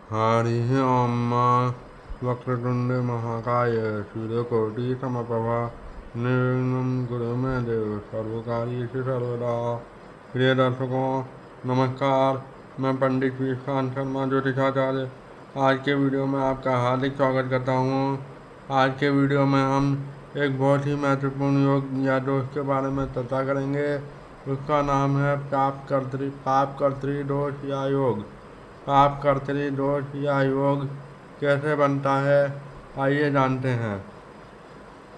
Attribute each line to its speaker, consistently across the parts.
Speaker 1: हरिः ओम वक्रतुण्ड महाकाय सूर्यकोटि समप्रभा निर्विघ्नं कुरु मे देव सर्वकार्येषु सर्वदा। प्रिय दर्शकों नमस्कार, मैं पंडित विश्वास शर्मा ज्योतिषाचार्य आज के वीडियो में आपका हार्दिक स्वागत करता हूँ। आज के वीडियो में हम एक बहुत ही महत्वपूर्ण योग या दोष के बारे में चर्चा करेंगे। उसका नाम है पाप कर्तरी दोष या योग। पाप कर्तरी दोष या योग कैसे बनता है, आइए जानते हैं।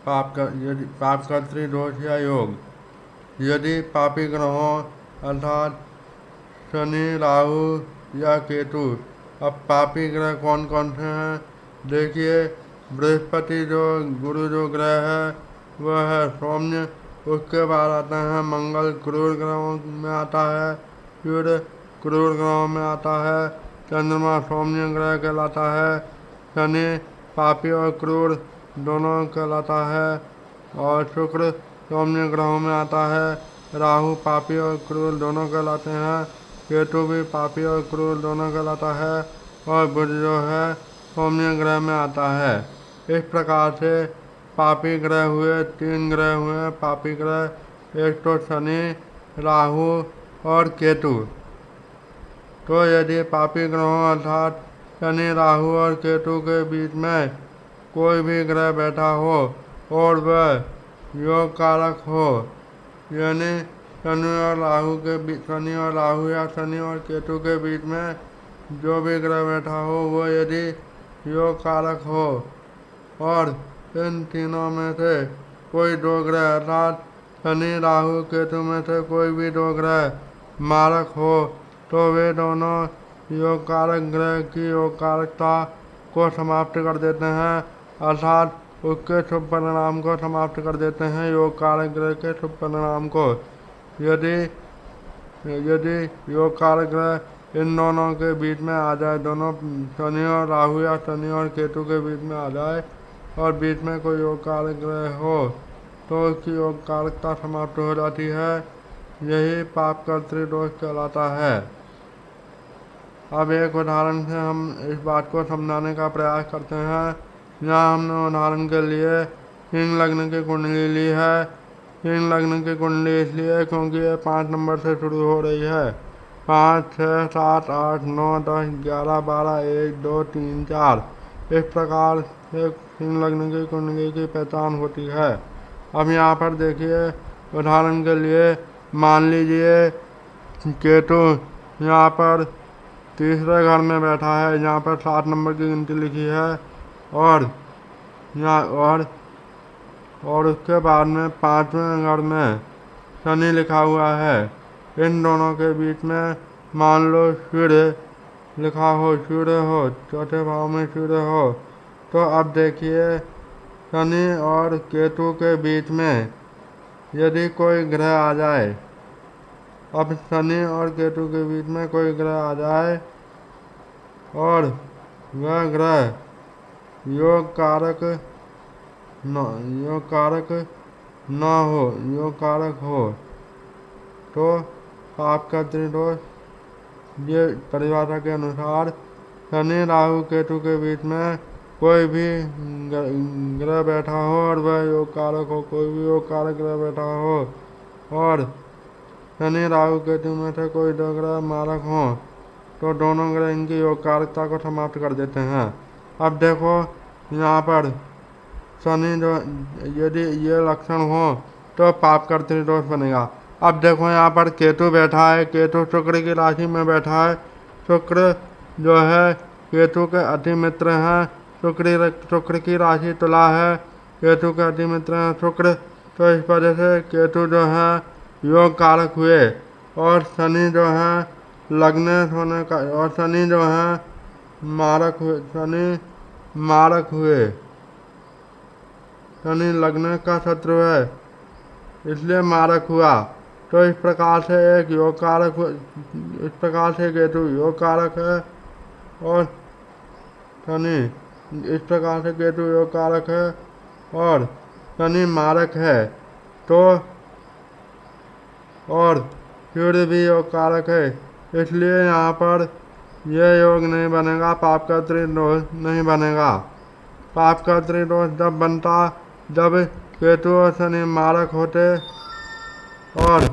Speaker 1: पाप कर्तरी दोष या योग, यदि पापी ग्रहों अर्थात शनि, राहु या केतु। अब पापी ग्रह कौन कौन से हैं? देखिए, बृहस्पति जो गुरु जो ग्रह है वह है सौम्य। उसके बाद आता है मंगल, क्रूर ग्रहों में आता है। सूर्य क्रूर ग्रहों में आता है। चंद्रमा सौम्य ग्रह कहलाता है। शनि पापी और क्रूर दोनों कहलाता है। और शुक्र सौम्य ग्रहों में आता है। राहु पापी और क्रूर दोनों कहलाते हैं। केतु भी पापी और क्रूर दोनों कहलाता है। और बुध जो है सौम्य ग्रह में आता है। इस प्रकार से पापी ग्रह हुए, 3 ग्रह हुए पापी ग्रह, एक तो शनि, राहु और केतु। तो यदि पापी ग्रहों अर्थात शनि, राहु और केतु के बीच में कोई भी ग्रह बैठा हो और वह योग कारक हो, यानी शनि और राहु या शनि और केतु के बीच में जो भी ग्रह बैठा हो वो यदि योग कारक हो और इन तीनों में से कोई 2 ग्रह अर्थात शनि, राहु, केतु में से कोई भी 2 ग्रह मारक हो तो वे दोनों योग कारक ग्रह की योग कारकता को समाप्त कर देते हैं, अर्थात उसके शुभ परिणाम को समाप्त कर देते हैं, योग कारक ग्रह के शुभ परिणाम को। यदि योग कारक ग्रह इन दोनों के बीच में आ जाए, दोनों शनि और राहु या शनि और केतु के बीच में आ जाए और बीच में कोई योग कारक ग्रह हो तो उसकी योग कारकता समाप्त हो जाती है। यही पाप कर्तृ दोष कहलाता है। अब एक उदाहरण से हम इस बात को समझाने का प्रयास करते हैं। यहाँ हमने उदाहरण के लिए सिंह लग्न की कुंडली ली है। सिंह लग्न की कुंडली इसलिए क्योंकि ये 5 नंबर से शुरू हो रही है। 5, 6, 7, 8, 9, 10, 11, 12, 1, 2, 3, 4 इस प्रकार से सिंह लग्न की कुंडली की पहचान होती है। अब यहाँ पर देखिए, उदाहरण के लिए मान लीजिए केतु यहाँ पर तीसरे घर में बैठा है, यहाँ पर 7 नंबर की गिनती लिखी है और यहाँ और उसके बाद में 5वें घर में शनि लिखा हुआ है। इन दोनों के बीच में मान लो सूर्य लिखा हो, सूर्य हो, चौथे भाव में सूर्य हो, तो अब देखिए शनि और केतु के बीच में यदि कोई ग्रह आ जाए, अब शनि और केतु के बीच में कोई ग्रह आ जाए और वह ग्रह योग कारक हो तो पाप का त्रिदोष। ये परिभाषा के अनुसार शनि राहु केतु के बीच में कोई भी ग्रह बैठा हो और वह योग कारक हो, कोई भी योग कारक ग्रह बैठा हो और शनि राहु केतु में से कोई 2 ग्रह मारक हो तो दोनों ग्रह इनकी योग कारकता को समाप्त कर देते हैं। अब देखो यहाँ पर शनि जो यदि ये लक्षण हो तो पाप कर्तृ दोष बनेगा। अब देखो यहाँ पर केतु बैठा है, केतु शुक्र की राशि में बैठा है। शुक्र जो है केतु के अति मित्र हैं। शुक्र की राशि तुला है, केतु के अति मित्र हैं शुक्र, तो इस वजह से केतु जो है योग कारक हुए और शनि जो है लग्न होने का और शनि जो है मारक हुए। शनि लग्न का शत्रु है इसलिए मारक हुआ। तो इस प्रकार से एक योग कारक, इस प्रकार से केतु योग कारक है और शनि, इस प्रकार से केतु योग कारक है और शनि मारक है तो और सूर्य भी योग कारक है, इसलिए यहाँ पर ये योग नहीं बनेगा, पाप का त्रिदोष नहीं बनेगा। पाप का त्रिदोष जब बनता जब केतु और शनि मारक होते और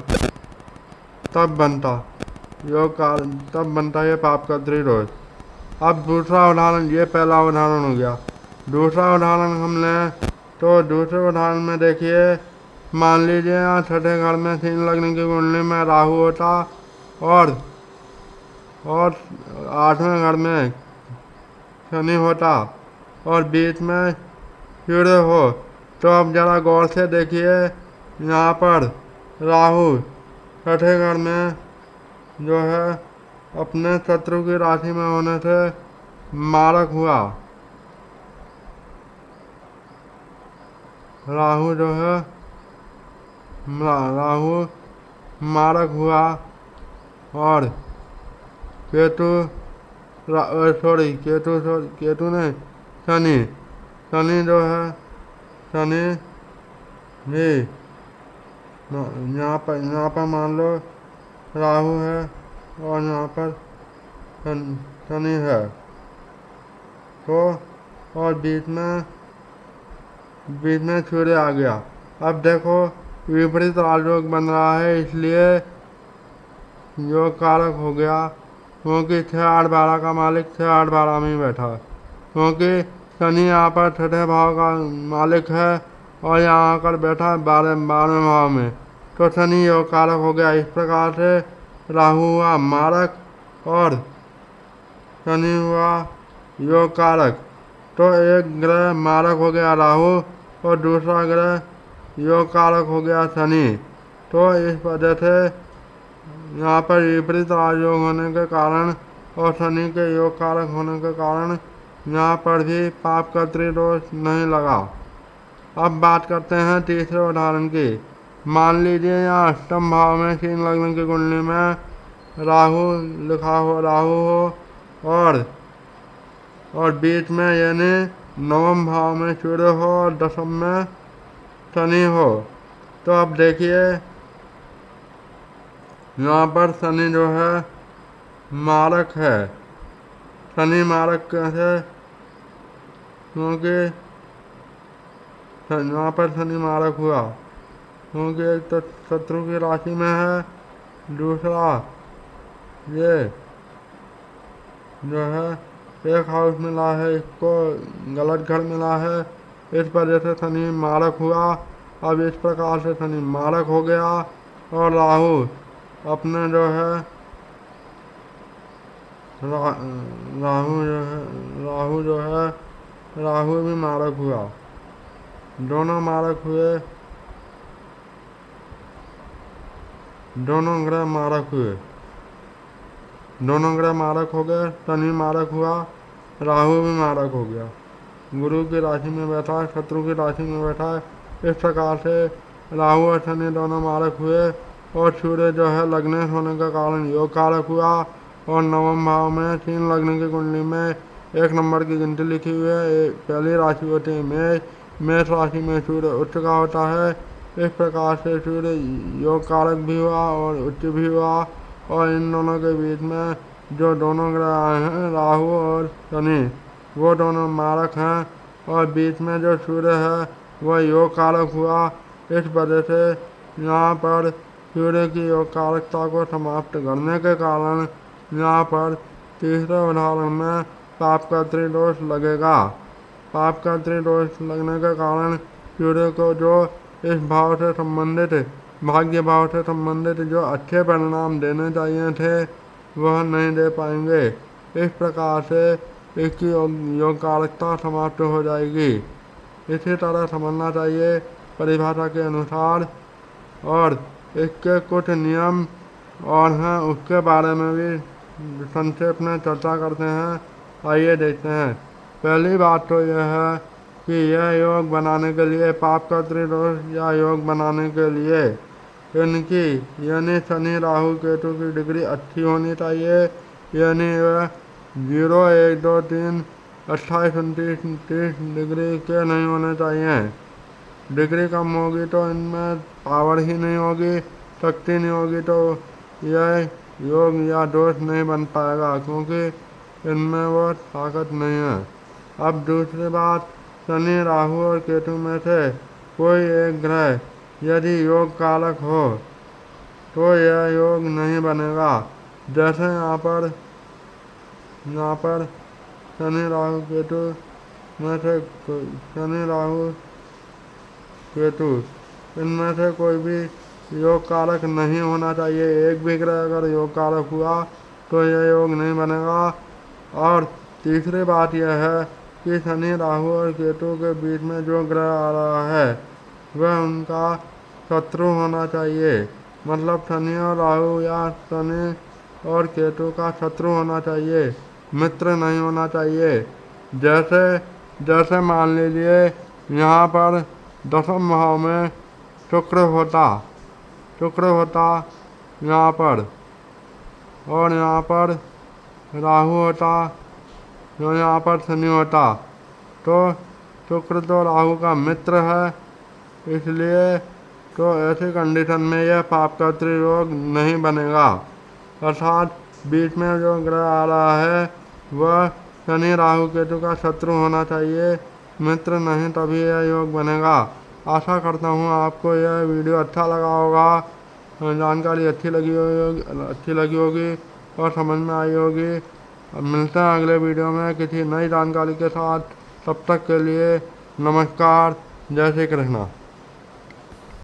Speaker 1: तब बनता योग का, तब बनता ये पाप का त्रिदोष। अब दूसरा उदाहरण, ये पहला उदाहरण हो गया। दूसरा उदाहरण हम लें तो दूसरे उदाहरण में देखिए, मान लीजिए यहाँ छठे घर में शीन लग्न की कुंडली में राहु होता और 8वें घर में शनि होता और बीच में सूर्य हो, तो अब जरा गौर से देखिए, यहाँ पर राहु छठे घर में जो है अपने शत्रु की राशि में होने से मारक हुआ। राहु जो है राहु मारक हुआ और केतु केतु नहीं, शनि जो है, शनि भी यहाँ पर मान लो राहु है और यहाँ पर शनि है, तो और बीच में सूर्य आ गया। अब देखो विपरीत राजयोग बन रहा है, इसलिए योग कारक हो गया, क्योंकि 6-8-12 का मालिक 6-8-12 में ही बैठा है, क्योंकि शनि यहाँ पर छठे भाव का मालिक है और यहाँ आकर बैठा है 12वें भाव में, तो शनि योग कारक हो गया। इस प्रकार से राहु हुआ मारक और शनि हुआ योग कारक। तो एक ग्रह मारक हो गया राहु और दूसरा ग्रह योग कारक हो गया शनि। तो इस वजह से यहाँ पर विपरीत राजयोग होने के कारण और शनि के योग कारक होने के कारण यहाँ पर भी पाप का त्रिदोष नहीं लगा। अब बात करते हैं तीसरे उदाहरण की। मान लीजिए यहाँ अष्टम भाव में शीन लग्न की कुंडली में राहु लिखा हो, राहु हो और बीच में यानी नवम भाव में सूर्य हो और दशम में शनि हो। तो अब देखिए यहाँ पर शनि जो है मारक है। शनि मारक कैसे? क्योंकि यहाँ पर शनि मारक हुआ क्योंकि एक तो शत्रु की राशि में है, दूसरा ये जो है एक हाउस मिला है, इसको गलत घर मिला है, इस वजह से शनि मारक हुआ। अब इस प्रकार से शनि मारक हो गया और राहु अपने जो है राहु भी मारक हुआ, दोनों मारक हुए, दोनों ग्रह मारक हुए, दोनों ग्रह मारक हो गए। शनि मारक हुआ, राहु भी मारक हो गया, गुरु की राशि में बैठा है, शत्रु की राशि में बैठा है। इस प्रकार से राहु और शनि दोनों मारक हुए और सूर्य जो है लग्नेश होने के कारण योग कारक हुआ और नवम भाव में शीन लग्न की कुंडली में 1 नंबर की गिनती लिखी हुई है। पहली राशि होती है मेष राशि में सूर्य उच्च का होता है। इस प्रकार से सूर्य योग कारक भी हुआ और उच्च भी हुआ और इन दोनों के बीच में जो दोनों ग्रह आए हैं राहु और शनि, वो दोनों मारक हैं और बीच में जो सूर्य है वह योग कारक हुआ। इस वजह से यहाँ पर सूर्य की योग कारकता को समाप्त करने के कारण यहाँ पर तीसरे उदाहरण में पाप का त्रिदोष लगेगा। पाप का त्रिदोष लगने के कारण सूर्य को जो इस भाव से संबंधित, भाग्य भाव से संबंधित जो अच्छे परिणाम देने चाहिए थे वह नहीं दे पाएंगे। इस प्रकार से इसकी योग कारकता समाप्त हो जाएगी। इसी तरह समझना चाहिए परिभाषा के अनुसार और इसके कुछ नियम और हैं, उसके बारे में भी संक्षेप में चर्चा करते हैं। आइए देखते हैं। पहली बात तो यह है कि यह योग बनाने के लिए पाप का त्रिदोष या योग बनाने के लिए इनकी यानी शनि राहु केतु की डिग्री अच्छी होनी चाहिए, यानी वह 0, 1, 2, 3, 28, 29, 30 डिग्री के नहीं होने चाहिए। डिग्री कम होगी तो इनमें पावर ही नहीं होगी, शक्ति नहीं होगी, तो यह योग या दोष नहीं बन पाएगा, क्योंकि इनमें वो ताकत नहीं है। अब दूसरी बात, शनि, राहु और केतु में से कोई एक ग्रह यदि योग कारक हो तो यह योग नहीं बनेगा। जैसे यहाँ पर शनि राहु केतु में से शनि राहु केतु इनमें से कोई भी योग कारक नहीं होना चाहिए। एक भी ग्रह अगर योग कारक हुआ तो यह योग नहीं बनेगा। और तीसरी बात यह है कि शनि, राहु और केतु के बीच में जो ग्रह आ रहा है वह उनका शत्रु होना चाहिए। मतलब शनि और राहु या शनि और केतु का शत्रु होना चाहिए, मित्र नहीं होना चाहिए। जैसे जैसे मान लीजिए यहाँ पर दसम भाव में शुक्र होता यहाँ पर, और यहाँ पर राहु होता, और यहाँ पर शनि होता, तो शुक्र तो राहु का मित्र है, इसलिए तो ऐसी कंडीशन में यह पापकर्तृ योग नहीं बनेगा। अर्थात बीच में जो ग्रह आ रहा है वह शनि राहु केतु का शत्रु होना चाहिए, मित्र नहीं, तभी यह योग बनेगा। आशा करता हूँ आपको यह वीडियो अच्छा लगा होगा, जानकारी अच्छी लगी होगी और समझ में आई होगी। मिलते हैं अगले वीडियो में किसी नई जानकारी के साथ। तब तक के लिए नमस्कार। जय श्री कृष्णा।